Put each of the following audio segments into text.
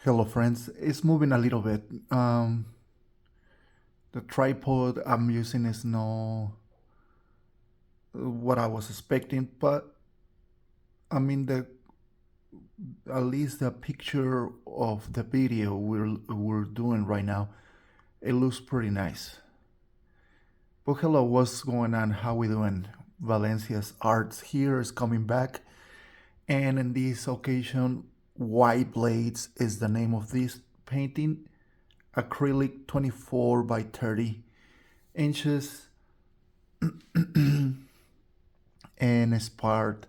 Hello, friends. It's moving a little bit. The tripod I'm using is not what I was expecting, but I mean the at least the picture of the video we're doing right now, it looks pretty nice. But hello, what's going on? How we doing? Valencia's Arts here is coming back, and in this occasion, White Blades is the name of this painting. Acrylic 24 by 30 inches, and is part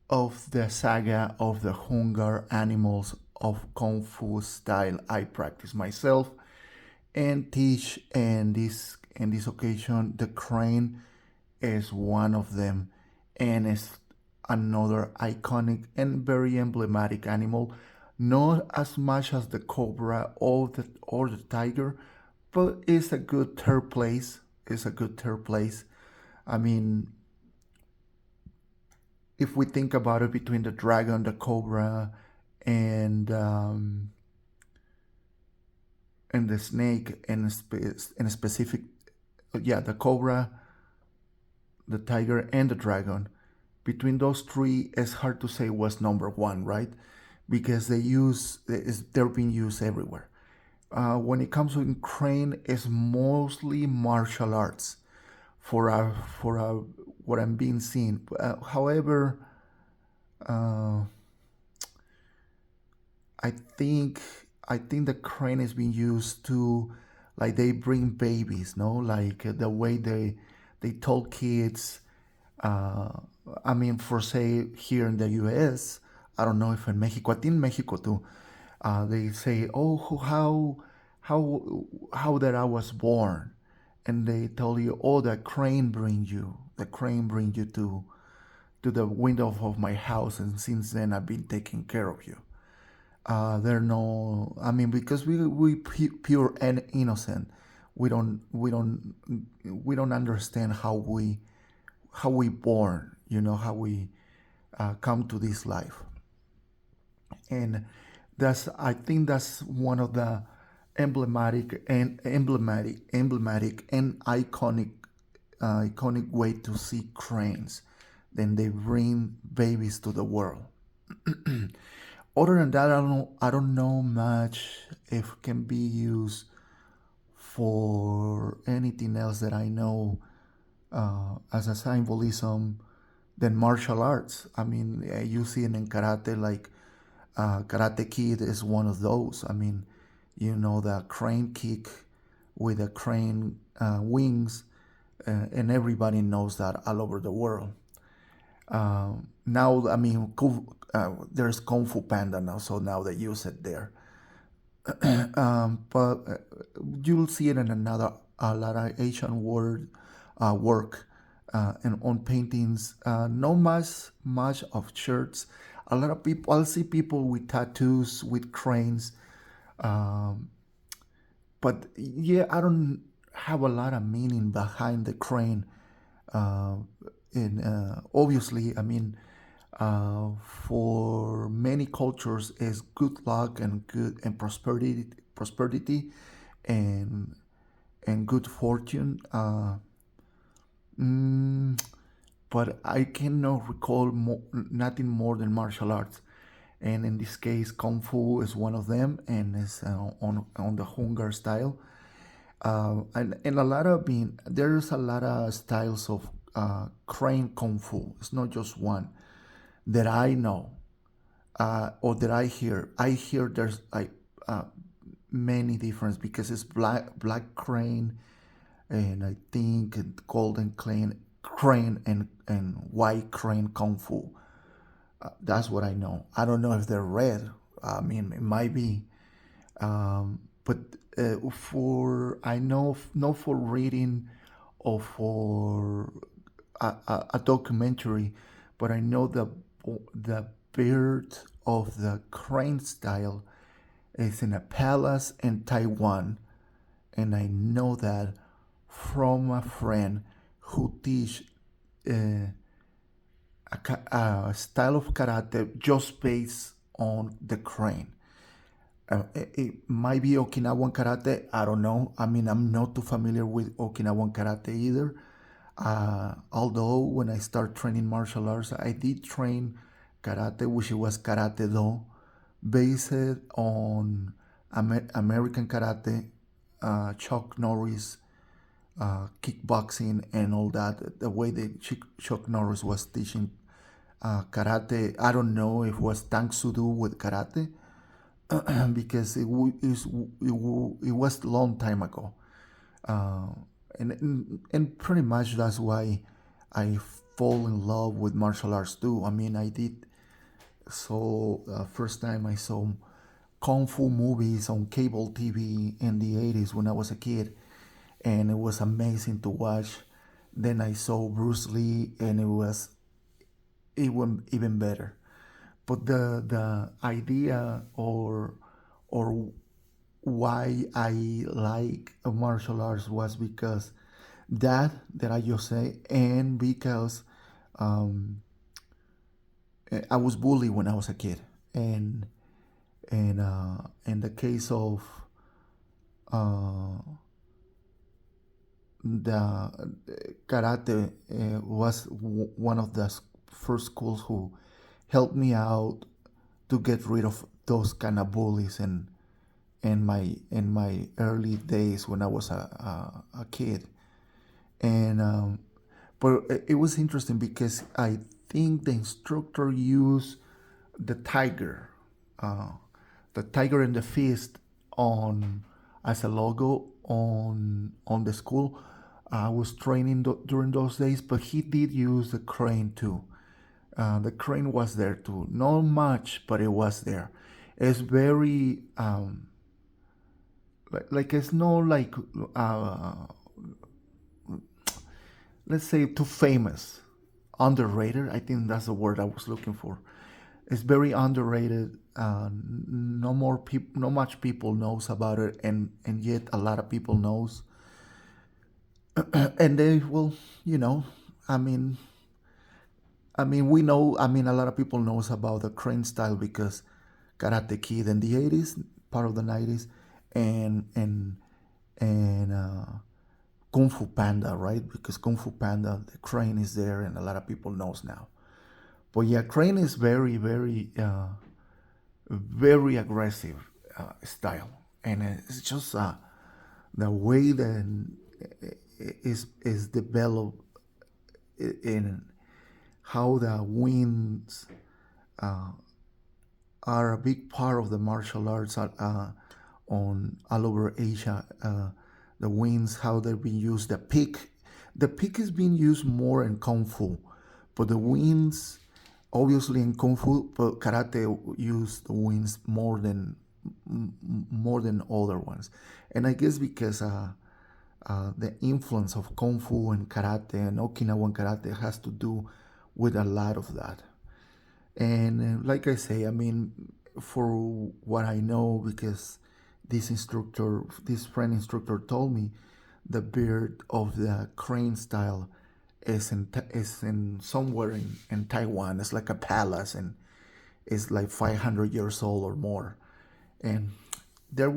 of the saga of the Hunger animals of Kung Fu style I practice myself and teach. And this occasion, the crane is one of them, and is another iconic and very emblematic animal. Not as much as the cobra or the tiger, but it's a good third place. It's a good third place. I mean, if we think about it, between the dragon, the cobra, and and the snake, and in a specific, yeah, the cobra, the tiger, and the dragon. Between those three, it's hard to say what's number one, right? Because they're being used everywhere. When it comes to crane, it's mostly martial arts for what I'm being seen. However, uh, I think I think the crane is being used to, like, they bring babies, no, like the way they tell kids. Uh, I mean, for say here in the U.S., I don't know if in Mexico. I think Mexico too. They say, "Oh, how that I was born," and they tell you, "Oh, the crane bring you. The crane bring you to the window of my house, and since then I've been taking care of you." They're no, I mean, because we pure and innocent. We don't understand how we born. How we come to this life. And I think that's one of the emblematic and iconic way to see cranes. Then they bring babies to the world. Other than that, I don't know much if it can be used for anything else that I know as a symbolism than martial arts. I mean, you see it in karate, like Karate Kid is one of those. I mean, the crane kick with the crane wings, and everybody knows that all over the world. Now, I mean, there's Kung Fu Panda now, so now they use it there. But you'll see it in a lot of Asian work, and on paintings. Not much of shirts. A lot of people, I'll see people with tattoos, with cranes. Um, but yeah, I don't have a lot of meaning behind the crane. Uh, and obviously, I mean, for many cultures, is good luck and good and prosperity, and good fortune. Mm, but I cannot recall nothing more than martial arts. And in this case, Kung Fu is one of them, and is on the Hunger style. And there's a lot of styles of crane Kung Fu. It's not just one that I know, or that I hear. I hear there's like many different, because it's black crane, and I think golden crane, and white crane Kung Fu. That's what I know. I don't know if they're red. I mean, it might be. But for I know for reading, or for a documentary, but I know the birth of the crane style is in a palace in Taiwan, and I know that from a friend who teach uh, a style of karate just based on the crane. It might be Okinawan karate. I don't know. I mean, I'm not too familiar with Okinawan karate either. Although when I started training martial arts, I did train karate, which was karate do, based on American karate, Chuck Norris, kickboxing, and all that. The way that Chuck Norris was teaching karate, I don't know if it was Tang Soo Do with karate, because it was a long time ago. Uh, and pretty much that's why I fall in love with martial arts too. I mean, I did so first time I saw kung fu movies on cable TV in the 80s when I was a kid, and it was amazing to watch. Then I saw Bruce Lee, and it was even better. But the idea or why I like martial arts was because that I just say, and because um, I was bullied when I was a kid, and in the case of uh, the karate was one of the first schools who helped me out to get rid of those kind of bullies and in my early days when I was a kid. And but it was interesting because I think the instructor used the tiger, uh, the tiger and the fist on as a logo on the school. I was training during those days, but he did use the crane too. The crane was there too, not much, but it was there. It's very like it's not like uh, let's say too famous, underrated. I think that's the word I was looking for. It's very underrated. No much people knows about it, and yet a lot of people knows. And they will, you know, I mean, we know. I mean, a lot of people knows about the crane style because Karate Kid in the 80s, part of the 90s, and Kung Fu Panda, right? Because Kung Fu Panda, the crane is there, and a lot of people knows now. But yeah, crane is very aggressive style, and it's just the way that is developed in how the winds are a big part of the martial arts on all over Asia. The winds, how they're being used, the pick is being used more in kung fu, but the winds, obviously in kung fu, but karate use the winds more than other ones, and I guess because the influence of kung fu and karate and Okinawan karate has to do with a lot of that. And like I say, I mean, for what I know, because this friend instructor told me, the beard of the crane style is in somewhere in Taiwan. It's like a palace, and it's like 500 years old or more. And there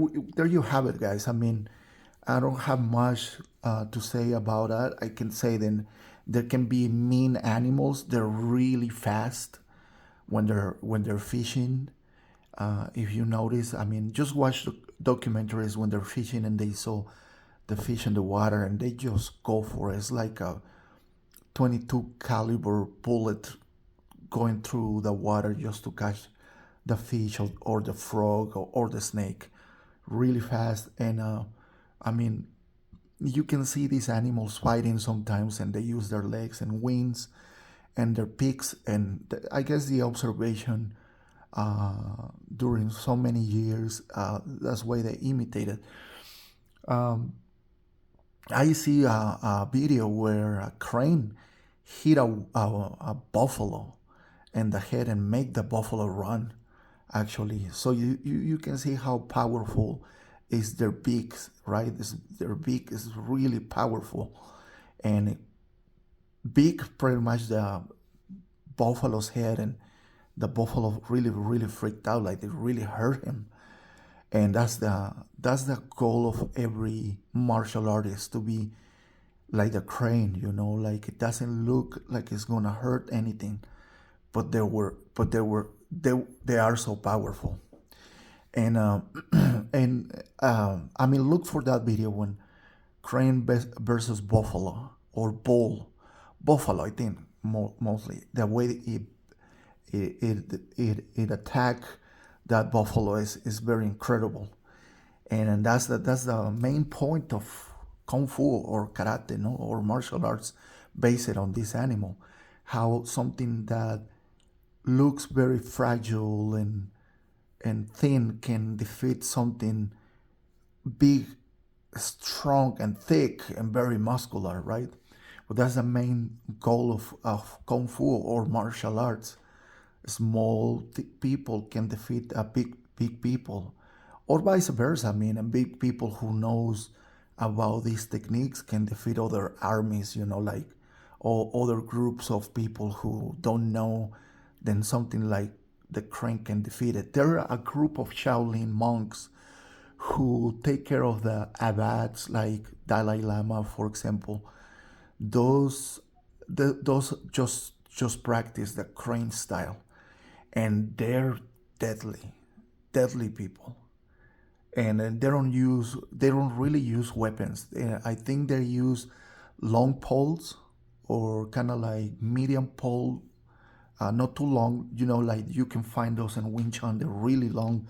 you have it, guys. I mean, I don't have much to say about that. I can say then there can be mean animals. They're really fast when they're fishing. If you notice, I mean, just watch the documentaries when they're fishing and they saw the fish in the water and they just go for it. It's like a 22 caliber bullet going through the water just to catch the fish or the frog or the snake really fast. And I mean, you can see these animals fighting sometimes, and they use their legs and wings and their beaks. And I guess the observation during so many years, that's why they imitated. I see a video where a crane hit a buffalo in the head and make the buffalo run, actually. So you can see how powerful is their beaks, right? Their beak is really powerful. And beak pretty much the buffalo's head, and the buffalo really freaked out, like it really hurt him. And that's the goal of every martial artist, to be like the crane, like it doesn't look like it's gonna hurt anything, but they are so powerful. And I mean, look for that video when crane versus buffalo or bull, buffalo. I think mostly the way it attack that buffalo is very incredible. And that's the main point of kung fu or karate, no, or martial arts, based on this animal, how something that looks very fragile and thin can defeat something big, strong, and thick and very muscular, right? But that's the main goal of kung fu or martial arts. Small people can defeat a big people, or vice versa. I mean, a big people who knows about these techniques can defeat other armies, like, or other groups of people who don't know, then something like the crane can defeat it. There are a group of Shaolin monks who take care of the abbots, like Dalai Lama, for example. Those just practice the crane style, and they're deadly, deadly people. And they don't really use weapons. I think they use long poles, or kind of like medium pole, not too long. Like you can find those in Wing Chun. They're really long.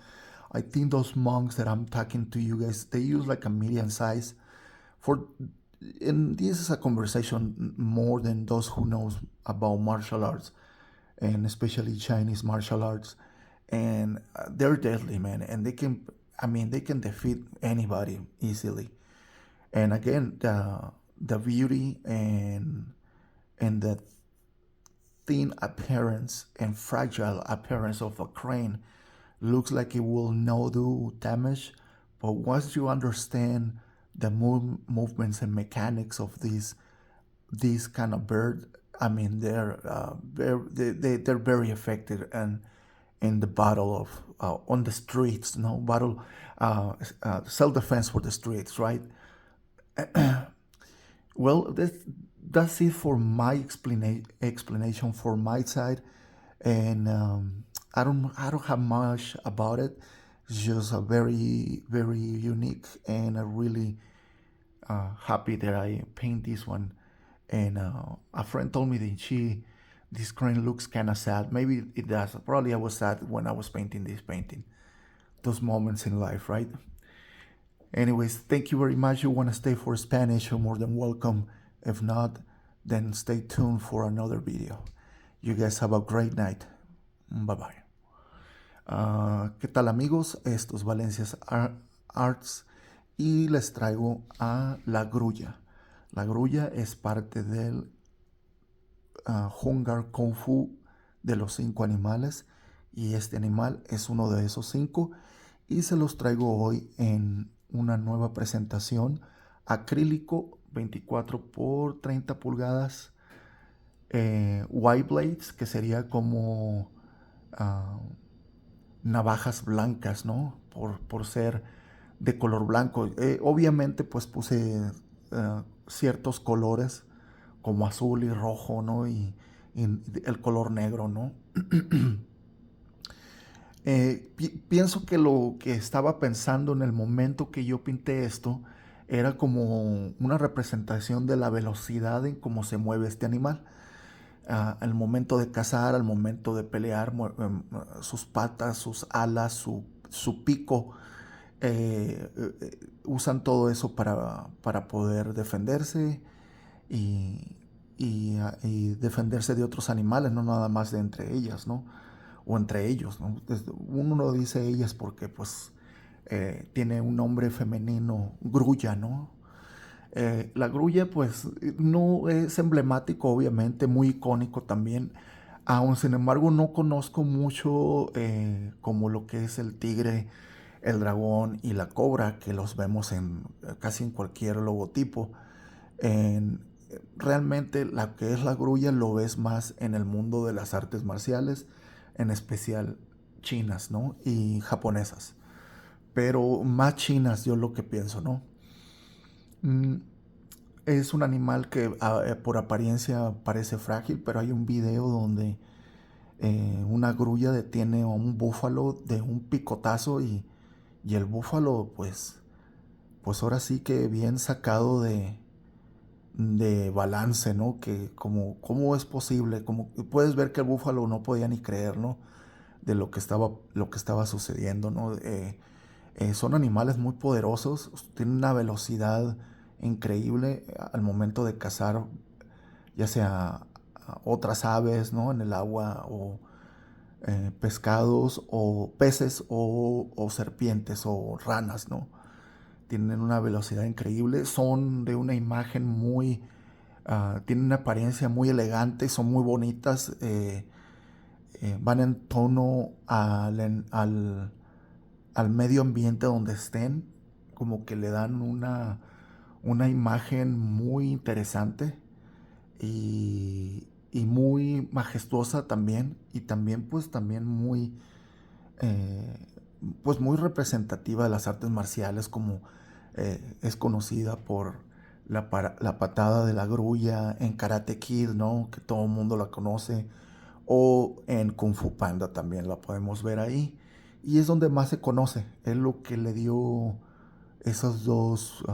I think those monks that I'm talking to you guys, they use like a medium size. For and this is a conversation more than those who knows about martial arts, and especially Chinese martial arts. And they're deadly, man, and they can defeat anybody easily. And again, the beauty and the thin appearance and fragile appearance of a crane looks like it will not do damage, but once you understand the movements and mechanics of this kind of bird, I mean, they're very effective, and in the battle of on the streets, no battle, self defense for the streets, right? Well, that's it for my explanation for my side, and I don't have much about it. It's just a very very unique, and a really happy that I paint this one. And a friend told me that this crane looks kind of sad. Maybe it does. Probably I was sad when I was painting this painting. Those moments in life, right? Anyways, thank you very much. You want to stay for Spanish, you're more than welcome. If not, then stay tuned for another video. You guys have a great night. Bye bye. ¿Qué tal, amigos? Esto es Valencia's Arts y les traigo a la grulla. La grulla es parte del Hungar Kung Fu de los 5 animales, y este animal es uno de esos 5, y se los traigo hoy en una nueva presentación acrílico 24 por 30 pulgadas, white blades, que sería como navajas blancas, ¿no? Por ser de color blanco. Obviamente pues puse ciertos colores como azul y rojo, ¿no? Y el color negro, ¿no? Pienso que lo que estaba pensando en el momento que yo pinté esto era como una representación de la velocidad en cómo se mueve este animal. Al momento de cazar, al momento de pelear, sus patas, sus alas, su pico, usan todo eso para poder defenderse y defenderse de otros animales, no nada más de entre ellas, ¿no? O entre ellos, ¿no? Uno no dice ellas porque pues tiene un nombre femenino, grulla, ¿no? La grulla pues no es emblemático, obviamente, muy icónico también. Aún sin embargo no conozco mucho como lo que es el tigre, el dragón y la cobra, que los vemos casi en cualquier logotipo. Realmente la que es la grulla lo ves más en el mundo de las artes marciales, en especial chinas, ¿no? Y japonesas. pero más chinas, yo lo que pienso, ¿no? Mm, es un animal que por apariencia parece frágil, pero hay un video donde una grulla detiene a un búfalo de un picotazo y el búfalo pues ahora sí que bien sacado de balance, ¿no? Que cómo es posible, como puedes ver que el búfalo no podía ni creer, ¿no? De lo que estaba sucediendo, ¿no? Son animales muy poderosos, tienen una velocidad increíble al momento de cazar, ya sea otras aves, ¿no? En el agua o pescados o peces o serpientes o ranas, ¿no? Tienen una velocidad increíble, son de una imagen tienen una apariencia muy elegante, son muy bonitas, van en tono al medio ambiente donde estén, como que le dan una imagen muy interesante y muy majestuosa también, y también pues también eh, pues muy representativa de las artes marciales, como es conocida por la patada de la grulla en Karate Kid, ¿no? Que todo el mundo la conoce, o en Kung Fu Panda también la podemos ver ahí. Y es donde más se conoce, es lo que le dio esas dos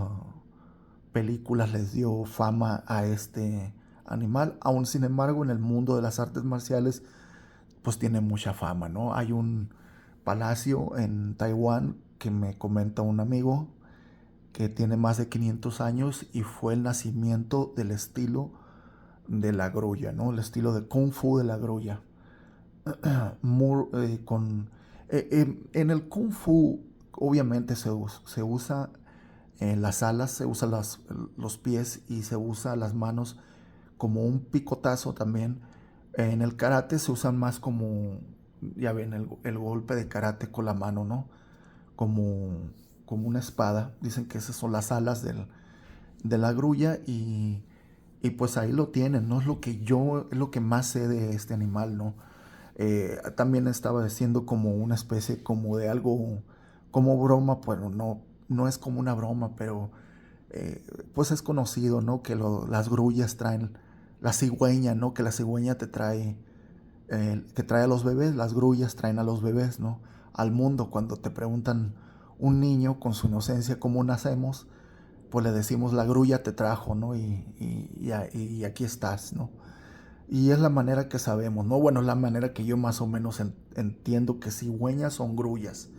películas, les dio fama a este animal. Aún sin embargo, en el mundo de las artes marciales, pues tiene mucha fama, ¿no? Hay un palacio en Taiwán que me comenta un amigo que tiene más de 500 años y fue el nacimiento del estilo de la grulla, ¿no? El estilo de Kung Fu de la grulla. Muy, en el Kung Fu obviamente se usa las alas, se usa los pies y se usa las manos como un picotazo también. En el karate se usan más como, ya ven, el golpe de karate con la mano, ¿no? Como, como una espada. Dicen que esas son las alas de la grulla y pues ahí lo tienen, ¿no? Es lo que más sé de este animal, ¿no? También estaba diciendo como una especie como de algo, como broma, pero no es como una broma, pero pues es conocido, ¿no? Que las grullas traen la cigüeña, ¿no? Que la cigüeña que trae a los bebés, las grullas traen a los bebés, ¿no? Al mundo. Cuando te preguntan un niño con su inocencia cómo nacemos, pues le decimos la grulla te trajo, ¿no? Y aquí estás, ¿no? Y es la manera que sabemos, ¿no? Bueno, es la manera que yo más o menos entiendo que cigüeñas son grullas.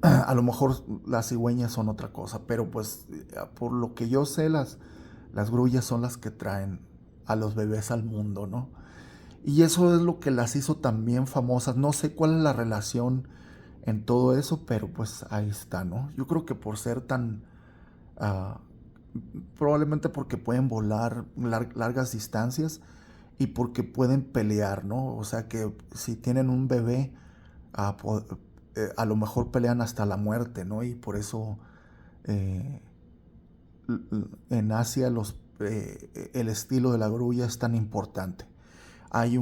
A lo mejor las cigüeñas son otra cosa, pero pues por lo que yo sé, las grullas son las que traen a los bebés al mundo, ¿no? Y eso es lo que las hizo también famosas. No sé cuál es la relación en todo eso, pero pues ahí está, ¿no? Yo creo que por ser tan... ah, probablemente porque pueden volar largas distancias y porque pueden pelear, ¿no? O sea que si tienen un bebé, a, a lo mejor pelean hasta la muerte, ¿no? Y por eso eh, en Asia el estilo de la grulla es tan importante. Hay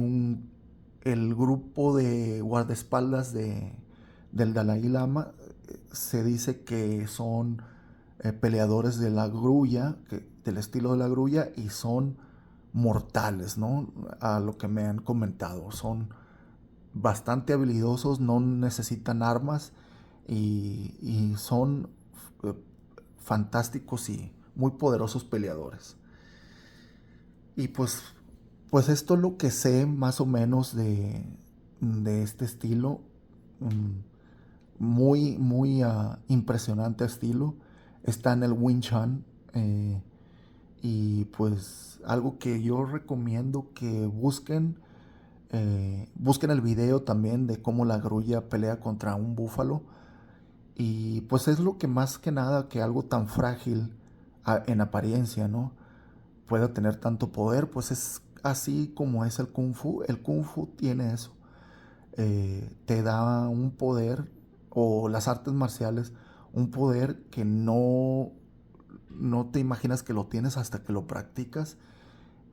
el grupo de guardaespaldas del Dalai Lama, se dice que son peleadores de la grulla, del estilo de la grulla, y son mortales, ¿no? A lo que me han comentado. Son bastante habilidosos, no necesitan armas y son eh, fantásticos y muy poderosos peleadores. Y pues esto es lo que sé más o menos de este estilo. Muy impresionante estilo. Está en el Wing Chun. Y pues algo que yo recomiendo que busquen el video también de cómo la grulla pelea contra un búfalo. Y pues es lo que más que nada que algo tan frágil en apariencia, ¿no? Pueda tener tanto poder, pues es así como es el Kung Fu. El Kung Fu tiene eso. Te da un poder, o las artes marciales, un poder que no te imaginas que lo tienes hasta que lo practicas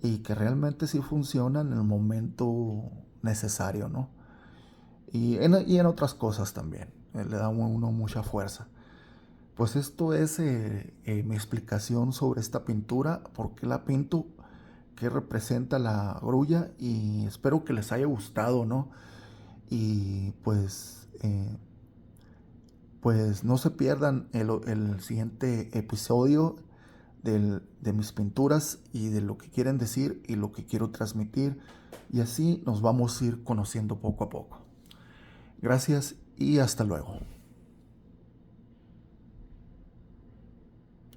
y que realmente sí funciona en el momento necesario, ¿no? Y en otras cosas también. Le da a uno mucha fuerza. Pues esto es mi explicación sobre esta pintura, por qué la pinto, qué representa la grulla y espero que les haya gustado, ¿no? Y pues no se pierdan el siguiente episodio de mis pinturas y de lo que quieren decir y lo que quiero transmitir. Y así nos vamos a ir conociendo poco a poco. Gracias y hasta luego.